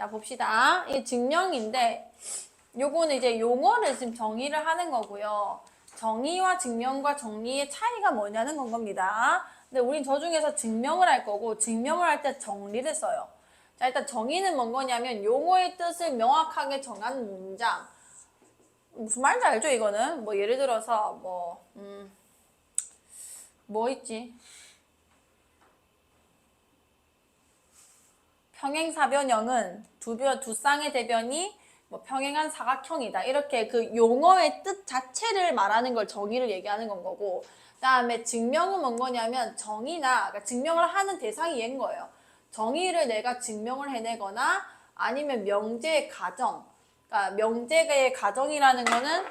자, 봅시다. 이게 증명인데, 요거는 이제 용어를 지금 정의를 하는 거고요. 정의와 증명과 정리의 차이가 뭐냐는 건 겁니다. 근데 우린 저 중에서 증명을 할 거고, 증명을 할 때 정리를 써요. 자, 일단 정의는 뭔 거냐면, 용어의 뜻을 명확하게 정한 문장. 무슨 말인지 알죠, 이거는? 뭐, 예를 들어서, 뭐 있지? 평행사변형은 두 쌍의 대변이 뭐 평행한 사각형이다. 이렇게 그 용어의 뜻 자체를 말하는 걸 정의를 얘기하는 건 거고, 그다음에 증명은 뭔 거냐면 정의나 그러니까 증명을 하는 대상이 얘인 거예요. 정의를 내가 증명을 해내거나 아니면 명제의 가정. 그러니까 명제의 가정이라는 거는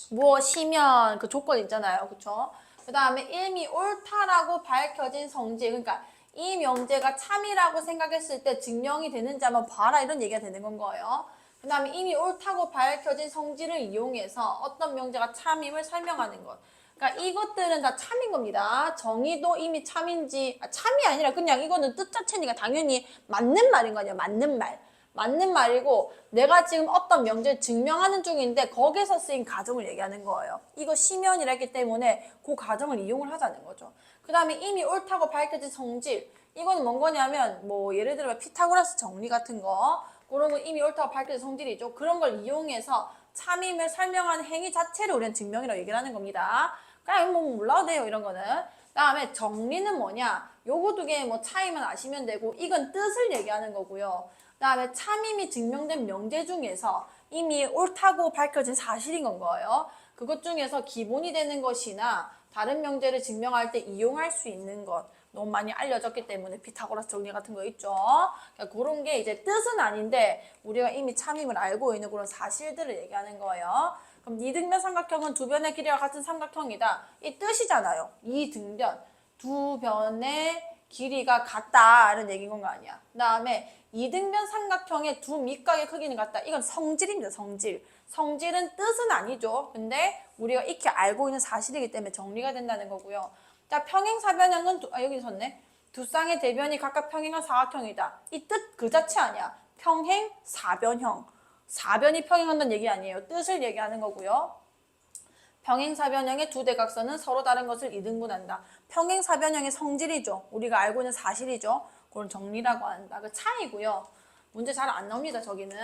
무엇이면 그 조건 있잖아요. 그쵸? 그 다음에 이미 옳다라고 밝혀진 성질. 그러니까 이 명제가 참이라고 생각했을 때 증명이 되는지 한번 봐라 이런 얘기가 되는 건 거예요. 그 다음에 이미 옳다고 밝혀진 성질을 이용해서 어떤 명제가 참임을 설명하는 것. 그러니까 이것들은 다 참인 겁니다. 정의도 이미 참인지, 참이 아니라 그냥 이거는 뜻 자체니까 당연히 맞는 말인 거 아니에요. 맞는 말. 맞는 말이고 내가 지금 어떤 명제를 증명하는 중인데 거기서 쓰인 가정을 얘기하는 거예요. 이거 시면이라 했기 때문에 그 가정을 이용을 하자는 거죠. 그 다음에 이미 옳다고 밝혀진 성질. 이거는 뭔 거냐면 뭐 예를 들어 피타고라스 정리 같은 거 그런 거 이미 옳다고 밝혀진 성질이죠. 그런 걸 이용해서 참임을 설명하는 행위 자체를 우리는 증명이라고 얘기를 하는 겁니다. 그냥 뭐 몰라도 돼요, 이런 거는. 그다음에 정리는 뭐냐? 요거 두 개 뭐 차이만 아시면 되고 이건 뜻을 얘기하는 거고요. 그다음에 참임이 증명된 명제 중에서 이미 옳다고 밝혀진 사실인 건 거예요. 그것 중에서 기본이 되는 것이나 다른 명제를 증명할 때 이용할 수 있는 것 너무 많이 알려졌기 때문에 피타고라스 정리 같은 거 있죠. 그러니까 그런 게 이제 뜻은 아닌데 우리가 이미 참임을 알고 있는 그런 사실들을 얘기하는 거예요. 그럼 이등변 삼각형은 두 변의 길이와 같은 삼각형이다. 이 뜻이잖아요. 이등변 두 변의 길이가 같다라는 얘기인 건 거 아니야. 그 다음에 이등변 삼각형의 두 밑각의 크기는 같다. 이건 성질입니다. 성질. 성질은 뜻은 아니죠. 근데 우리가 익히 알고 있는 사실이기 때문에 정리가 된다는 거고요. 자, 평행사변형은 여기 있었네. 두 쌍의 대변이 각각 평행한 사각형이다. 이 뜻 그 자체 아니야. 평행사변형. 사변이 평행한다는 얘기 아니에요. 뜻을 얘기하는 거고요. 평행사변형의 두 대각선은 서로 다른 것을 이등분한다. 평행사변형의 성질이죠. 우리가 알고 있는 사실이죠. 그걸 정리라고 한다. 그 차이고요. 문제 잘 안 나옵니다. 저기는.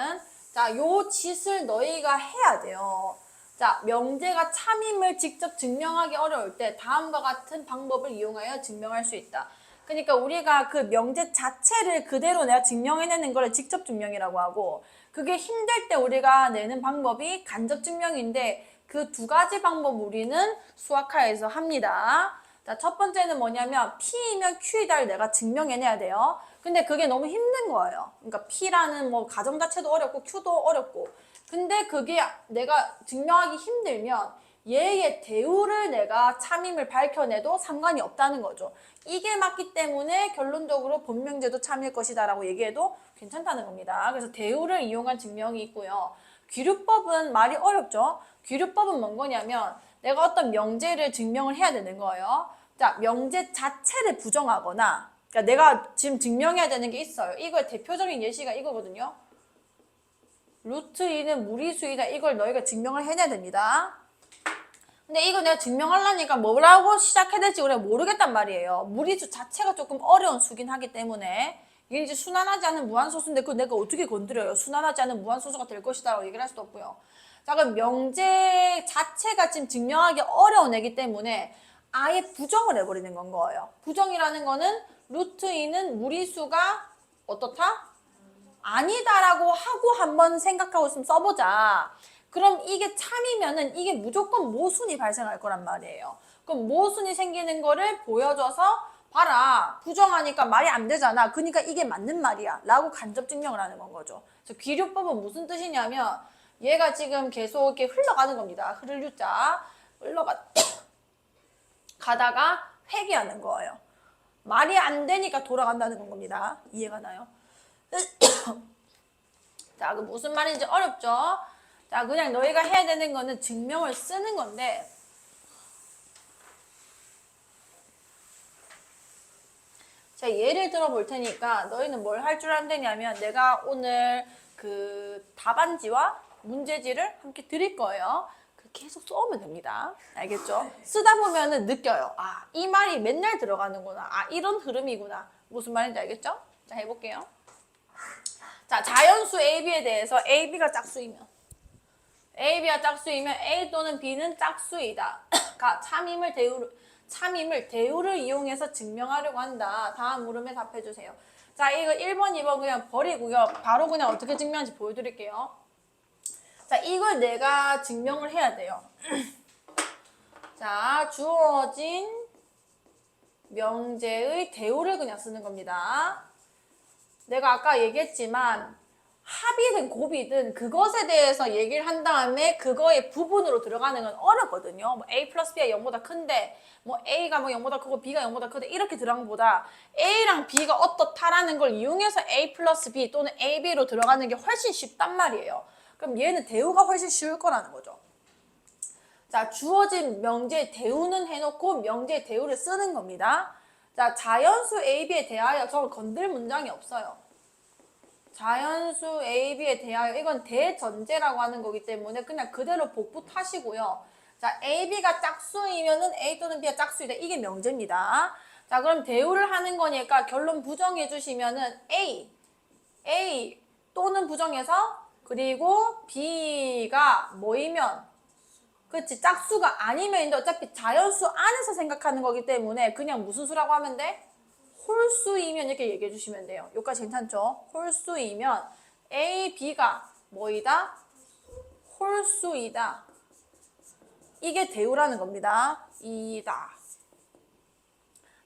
자, 요 짓을 너희가 해야 돼요. 자, 명제가 참임을 직접 증명하기 어려울 때 다음과 같은 방법을 이용하여 증명할 수 있다. 그러니까 우리가 그 명제 자체를 그대로 내가 증명해내는 걸 직접 증명이라고 하고 그게 힘들 때 우리가 내는 방법이 간접 증명인데 그 두 가지 방법 우리는 수학하에서 합니다. 자, 첫 번째는 뭐냐면 P이면 Q이다를 내가 증명해내야 돼요. 근데 그게 너무 힘든 거예요. 그러니까 P라는 뭐 가정 자체도 어렵고 Q도 어렵고 근데 그게 내가 증명하기 힘들면 얘의 대우를 내가 참임을 밝혀내도 상관이 없다는 거죠. 이게 맞기 때문에 결론적으로 본명제도 참일 것이다 라고 얘기해도 괜찮다는 겁니다. 그래서 대우를 이용한 증명이 있고요. 귀류법은 말이 어렵죠. 귀류법은 뭔 거냐면 내가 어떤 명제를 증명을 해야 되는 거예요. 자, 명제 자체를 부정하거나 그러니까 내가 지금 증명해야 되는 게 있어요. 이거의 대표적인 예시가 이거거든요. 루트 2는 무리수이다. 이걸 너희가 증명을 해내야 됩니다. 근데 이거 내가 증명하려니까 뭐라고 시작해야 될지 우리가 모르겠단 말이에요. 무리수 자체가 조금 어려운 수긴 하기 때문에 이게 이제 순환하지 않은 무한소수인데 그걸 내가 어떻게 건드려요? 순환하지 않은 무한소수가 될 것이다 라고 얘기를 할 수도 없고요. 자, 그럼 명제 자체가 지금 증명하기 어려운 애기 때문에 아예 부정을 해버리는 건 거예요. 부정이라는 거는 루트 2는 무리수가 어떻다? 아니다라고 하고 한번 생각하고 있으면 써보자. 그럼 이게 참이면은 이게 무조건 모순이 발생할 거란 말이에요. 그럼 모순이 생기는 거를 보여줘서 봐라. 부정하니까 말이 안 되잖아. 그러니까 이게 맞는 말이야. 라고 간접 증명을 하는 건 거죠. 그래서 귀류법은 무슨 뜻이냐면 얘가 지금 계속 이렇게 흘러가는 겁니다. 흐를 유자. 가다가 회귀하는 거예요. 말이 안 되니까 돌아간다는 건 겁니다. 이해가 나요? 자, 그 무슨 말인지 어렵죠? 자, 그냥 너희가 해야 되는 거는 증명을 쓰는 건데 자, 예를 들어 볼 테니까 너희는 뭘 할 줄 안 되냐면 내가 오늘 그 답안지와 문제지를 함께 드릴 거예요. 계속 써오면 됩니다. 알겠죠? 쓰다 보면은 느껴요. 아, 이 말이 맨날 들어가는구나. 아, 이런 흐름이구나. 무슨 말인지 알겠죠? 자, 해볼게요. 자, 자연수 AB에 대해서 AB가 짝수이면 AB가 짝수이면 A 또는 B는 짝수이다. 가 참임을 대우를 이용해서 증명하려고 한다. 다음 물음에 답해주세요. 자, 이거 1번, 2번 그냥 버리고요. 바로 그냥 어떻게 증명하는지 보여드릴게요. 자, 이걸 내가 증명을 해야 돼요. 자, 주어진 명제의 대우를 그냥 쓰는 겁니다. 내가 아까 얘기했지만 합이든 곱이든 그것에 대해서 얘기를 한 다음에 그거의 부분으로 들어가는 건 어렵거든요. 뭐 A 플러스 B가 0보다 큰데 뭐 A가 뭐 0보다 크고 B가 0보다 크다 이렇게 들어간 것보다 A랑 B가 어떻다라는 걸 이용해서 A 플러스 B 또는 AB로 들어가는 게 훨씬 쉽단 말이에요. 그럼 얘는 대우가 훨씬 쉬울 거라는 거죠. 자, 주어진 명제의 대우는 해놓고 명제의 대우를 쓰는 겁니다. 자, 자연수 AB에 대하여 저걸 건들 문장이 없어요. 자연수 AB에 대하여 이건 대전제라고 하는 거기 때문에 그냥 그대로 복붙하시고요. 자, AB가 짝수이면은 A 또는 B가 짝수이다. 이게 명제입니다. 자, 그럼 대우를 하는 거니까 결론 부정해 주시면은 A 또는 부정해서 그리고 B가 뭐이면 그렇지 짝수가 아니면 어차피 자연수 안에서 생각하는 거기 때문에 그냥 무슨 수라고 하면 돼? 홀수이면 이렇게 얘기해 주시면 돼요. 여기까지 괜찮죠? 홀수이면 A, B가 뭐이다? 홀수이다. 이게 대우라는 겁니다. 이다.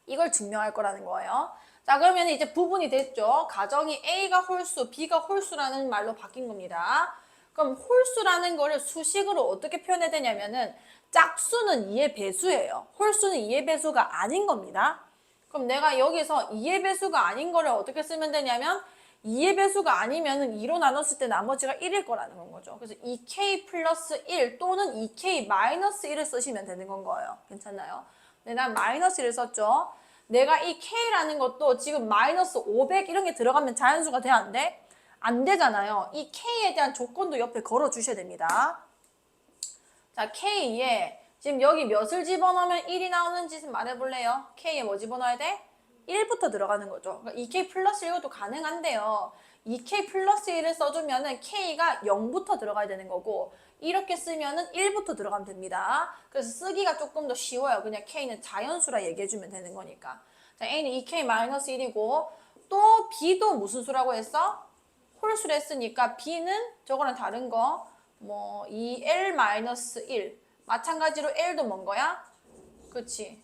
이걸 증명할 거라는 거예요. 자, 그러면 이제 부분이 됐죠. 가정이 A가 홀수, B가 홀수라는 말로 바뀐 겁니다. 그럼 홀수라는 거를 수식으로 어떻게 표현해야 되냐면은 짝수는 2의 배수예요. 홀수는 2의 배수가 아닌 겁니다. 그럼 내가 여기서 2의 배수가 아닌 거를 어떻게 쓰면 되냐면 2의 배수가 아니면은 2로 나눴을 때 나머지가 1일 거라는 거죠. 그래서 2k 플러스 1 또는 2k 마이너스 1을 쓰시면 되는 건 거예요. 괜찮나요? 근데 난 마이너스 1을 썼죠. 내가 이 k라는 것도 지금 마이너스 500 이런 게 들어가면 자연수가 돼? 안 돼? 안 되잖아요. 이 k에 대한 조건도 옆에 걸어 주셔야 됩니다. 자, k에 지금 여기 몇을 집어넣으면 1이 나오는지 말해볼래요? k에 뭐 집어넣어야 돼? 1부터 들어가는 거죠. 그러니까 2k 플러스 1도 가능한데요. 2k 플러스 1을 써주면은 k가 0부터 들어가야 되는 거고 이렇게 쓰면은 1부터 들어가면 됩니다. 그래서 쓰기가 조금 더 쉬워요. 그냥 k는 자연수라 얘기해주면 되는 거니까. 자, a는 2k-1이고 또 b도 무슨 수라고 했어? 홀수를 했으니까 b는 저거랑 다른 거 뭐 2l-1 마찬가지로 l도 뭔 거야? 그치?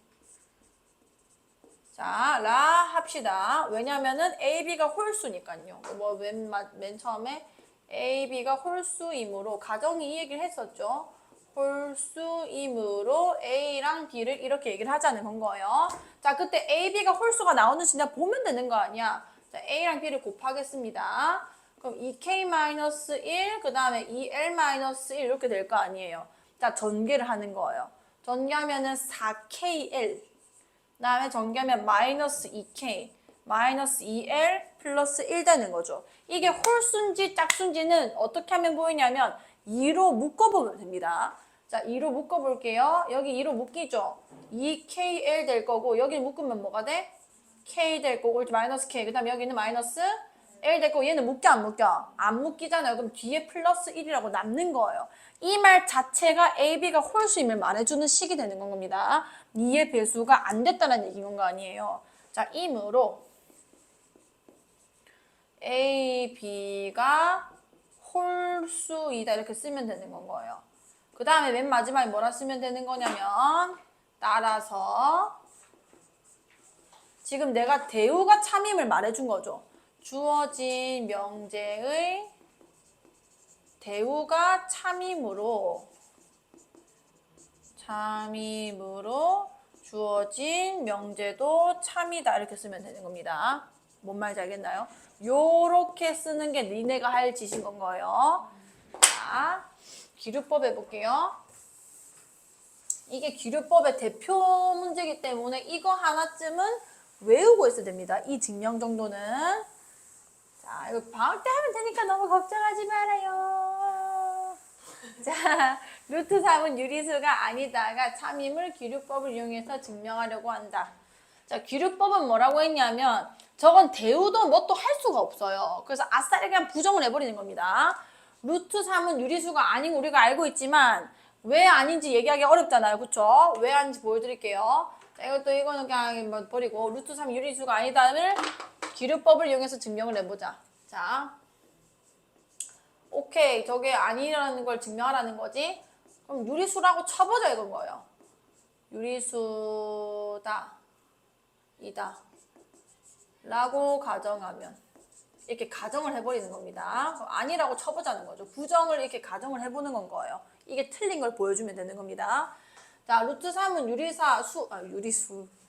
자, 라 합시다. 왜냐면은 AB가 홀수니까요. 뭐 맨 처음에 AB가 홀수이므로 가정이 이 얘기를 했었죠. 홀수이므로 A랑 B를 이렇게 얘기를 하자는 건 거예요. 자, 그때 AB가 홀수가 나오는지 내가 보면 되는 거 아니야. 자, A랑 B를 곱하겠습니다. 그럼 2K-1, 그 다음에 2L-1 이렇게 될 거 아니에요. 자, 전개를 하는 거예요. 전개하면은 4KL. 그 다음에 전개하면 마이너스 2K, 마이너스 2L 플러스 1 되는 거죠. 이게 홀수인지 짝수인지는 어떻게 하면 보이냐면 2로 묶어보면 됩니다. 자, 2로 묶어볼게요. 여기 2로 묶이죠? 2KL 될 거고 여기 묶으면 뭐가 돼? K 될 거고 마이너스 K, 그 다음에 여기는 마이너스 L 될 거고 얘는 묶여 안 묶여? 안 묶이잖아요. 그럼 뒤에 플러스 1이라고 남는 거예요. 이 말 자체가 AB가 홀수임을 말해주는 식이 되는 겁니다. 2의 배수가 안 됐다는 얘기인 거 아니에요. 자, 이므로 AB가 홀수이다 이렇게 쓰면 되는 건 거예요. 그 다음에 맨 마지막에 뭐라 쓰면 되는 거냐면 따라서 지금 내가 대우가 참임을 말해준 거죠. 주어진 명제의 대우가 참임으로 주어진 명제도 참이다 이렇게 쓰면 되는 겁니다. 뭔 말인지 알겠나요? 요렇게 쓰는 게 니네가 할 짓인 건 거예요. 자, 기류법 해볼게요. 이게 기류법의 대표 문제이기 때문에 이거 하나쯤은 외우고 있어야 됩니다. 이 증명 정도는. 자, 이거 방학 때 하면 되니까 너무 걱정하지 말아요. 자, 루트 3은 유리수가 아니다가 참임을 기류법을 이용해서 증명하려고 한다. 자, 기류법은 뭐라고 했냐면 저건 대우도 뭐 또 할 수가 없어요. 그래서 아싸리 그냥 부정을 해버리는 겁니다. 루트 3은 유리수가 아닌 거 우리가 알고 있지만 왜 아닌지 얘기하기 어렵잖아요. 그쵸? 왜 아닌지 보여드릴게요. 자, 이거는 그냥 뭐 버리고 루트 3 유리수가 아니다를 기류법을 이용해서 증명을 해보자. 자, 오케이. 저게 아니라는 걸 증명하라는 거지. 그럼 유리수라고 쳐보자 이건 거예요. 유리수다. 이다. 라고 가정하면 이렇게 가정을 해버리는 겁니다. 아니라고 쳐보자는 거죠. 부정을 이렇게 가정을 해보는 건 거예요. 이게 틀린 걸 보여주면 되는 겁니다. 자, 루트 3은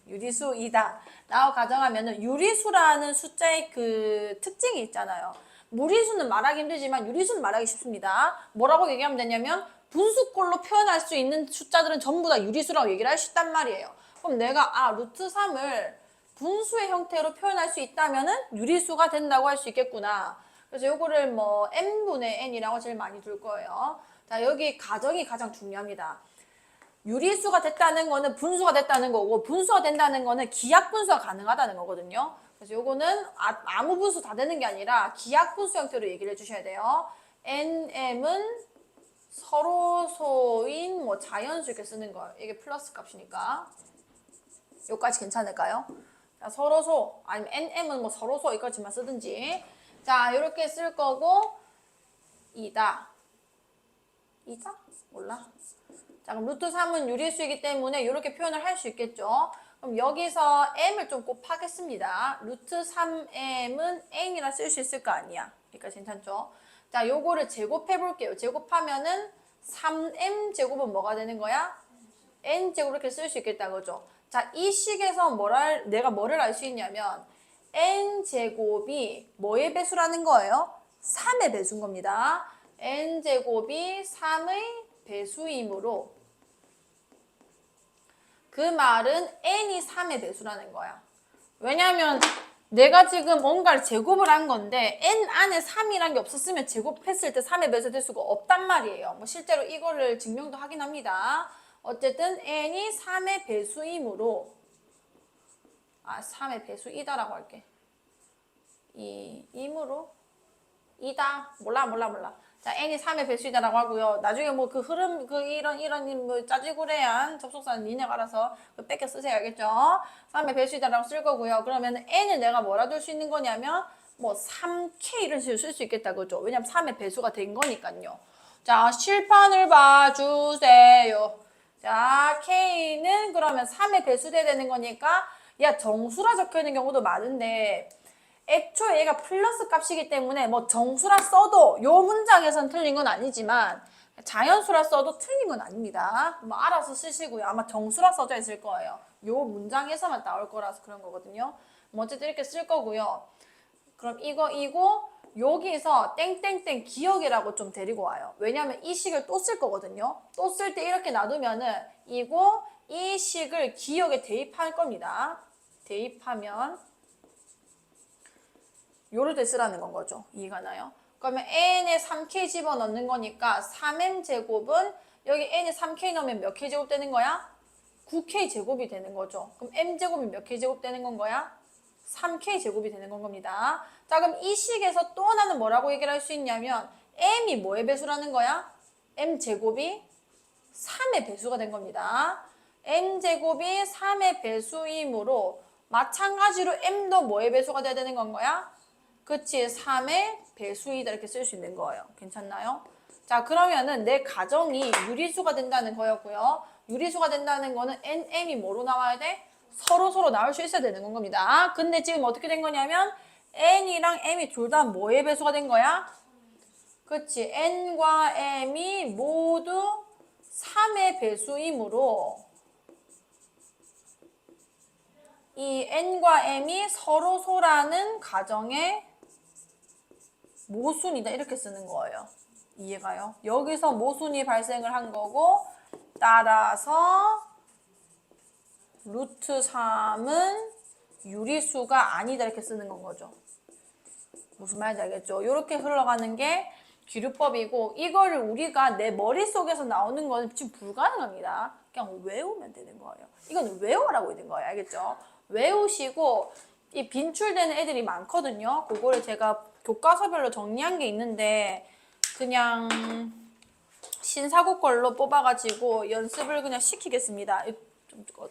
유리수이다. 라고 가정하면은 유리수라는 숫자의 그 특징이 있잖아요. 무리수는 말하기 힘들지만 유리수는 말하기 쉽습니다. 뭐라고 얘기하면 되냐면 분수꼴로 표현할 수 있는 숫자들은 전부 다 유리수라고 얘기를 할 수 있단 말이에요. 그럼 내가 루트 3을 분수의 형태로 표현할 수 있다면은 유리수가 된다고 할 수 있겠구나. 그래서 요거를 뭐 n분의 n이라고 제일 많이 둘 거예요. 자, 여기 가정이 가장 중요합니다. 유리수가 됐다는 거는 분수가 됐다는 거고 분수가 된다는 거는 기하분수가 가능하다는 거거든요. 그래서 요거는 아무 분수 다 되는 게 아니라 기하분수 형태로 얘기를 해주셔야 돼요. nm은 서로소인 뭐 자연수 이렇게 쓰는 거예요. 이게 플러스 값이니까. 요까지 괜찮을까요? 자, 서로소 아니면 nm은 뭐 서로소 이까지만 쓰든지. 자, 이렇게 쓸 거고 이다. 몰라. 자, 그럼 루트 3은 유리수이기 때문에 이렇게 표현을 할 수 있겠죠. 그럼 여기서 m을 좀 곱하겠습니다. 루트 3m은 n이라 쓸 수 있을 거 아니야. 그러니까 괜찮죠. 자, 요거를 제곱해 볼게요. 제곱하면은 3m 제곱은 뭐가 되는 거야? n 제곱 이렇게 쓸 수 있겠다 그죠? 자, 이 식에서 내가 뭐를 알 수 있냐면 n 제곱이 뭐의 배수라는 거예요? 3의 배수인 겁니다. n 제곱이 3의 배수이므로 그 말은 n이 3의 배수라는 거야. 왜냐하면 내가 지금 뭔가를 제곱을 한 건데 n 안에 3이란 게 없었으면 제곱했을 때 3의 배수 될 수가 없단 말이에요. 뭐 실제로 이거를 증명도 하긴 합니다. 어쨌든 n이 3의 배수이므로 3의 배수이다라고 할게. 이므로 이다. 몰라. 자, n이 3의 배수이다라고 하고요. 나중에 뭐 그 흐름, 이런 뭐 짜지구레한 접속사는 니네가 알아서 뺏겨 쓰세요. 알겠죠? 3의 배수이다라고 쓸 거고요. 그러면 n을 내가 뭐라 둘 수 있는 거냐면 뭐 3k 이런 식으로 쓸 수 있겠다. 그죠? 왜냐면 3의 배수가 된 거니까요. 자, 실판을 봐주세요. 자, k는 그러면 3의 배수돼야 되는 거니까 야, 정수라 적혀 있는 경우도 많은데 애초에 얘가 플러스 값이기 때문에 뭐 정수라 써도 요 문장에선 틀린 건 아니지만 자연수라 써도 틀린 건 아닙니다. 뭐 알아서 쓰시고요. 아마 정수라 써져 있을 거예요. 요 문장에서만 나올 거라서 그런 거거든요. 뭐 어쨌든 이렇게 쓸 거고요. 그럼 이거 여기서 땡땡땡 기억이라고 좀 데리고 와요. 왜냐하면 이 식을 또 쓸 거거든요. 또 쓸 때 이렇게 놔두면은 이 식을 기억에 대입할 겁니다. 대입하면 요럴 때 쓰라는 건 거죠. 이해가 나요? 그러면 n에 3k 집어넣는 거니까 3m 제곱은 여기 n에 3k 넣으면 몇 k 제곱 되는 거야? 9k 제곱이 되는 거죠. 그럼 m 제곱이 몇 k 제곱 되는 건 거야? 3k 제곱이 되는 건 겁니다. 자, 그럼 이 식에서 또 하나는 뭐라고 얘기를 할 수 있냐면 m이 뭐의 배수라는 거야? m 제곱이 3의 배수가 된 겁니다. m 제곱이 3의 배수이므로 마찬가지로 m도 뭐의 배수가 돼야 되는 건 거야? 그치, 3의 배수이다 이렇게 쓸 수 있는 거예요. 괜찮나요? 자, 그러면은 내 가정이 유리수가 된다는 거였고요. 유리수가 된다는 거는 nm이 뭐로 나와야 돼? 서로 나올 수 있어야 되는 건 겁니다. 근데 지금 어떻게 된 거냐면 n이랑 m이 둘 다 뭐의 배수가 된 거야? 그치, n과 m이 모두 3의 배수이므로 이 n과 m이 서로소라는 가정의 모순이다 이렇게 쓰는 거예요. 이해가요? 여기서 모순이 발생을 한 거고 따라서 루트 3은 유리수가 아니다 이렇게 쓰는 건 거죠. 무슨 말인지 알겠죠? 이렇게 흘러가는 게 기류법이고 이거를 우리가 내 머릿속에서 나오는 건 지금 불가능합니다. 그냥 외우면 되는 거예요. 이건 외우라고 있는 거예요. 알겠죠? 외우시고 이 빈출되는 애들이 많거든요. 그거를 제가 교과서별로 정리한 게 있는데 그냥 신사고 걸로 뽑아가지고 연습을 그냥 시키겠습니다. 좀 꺼주세요.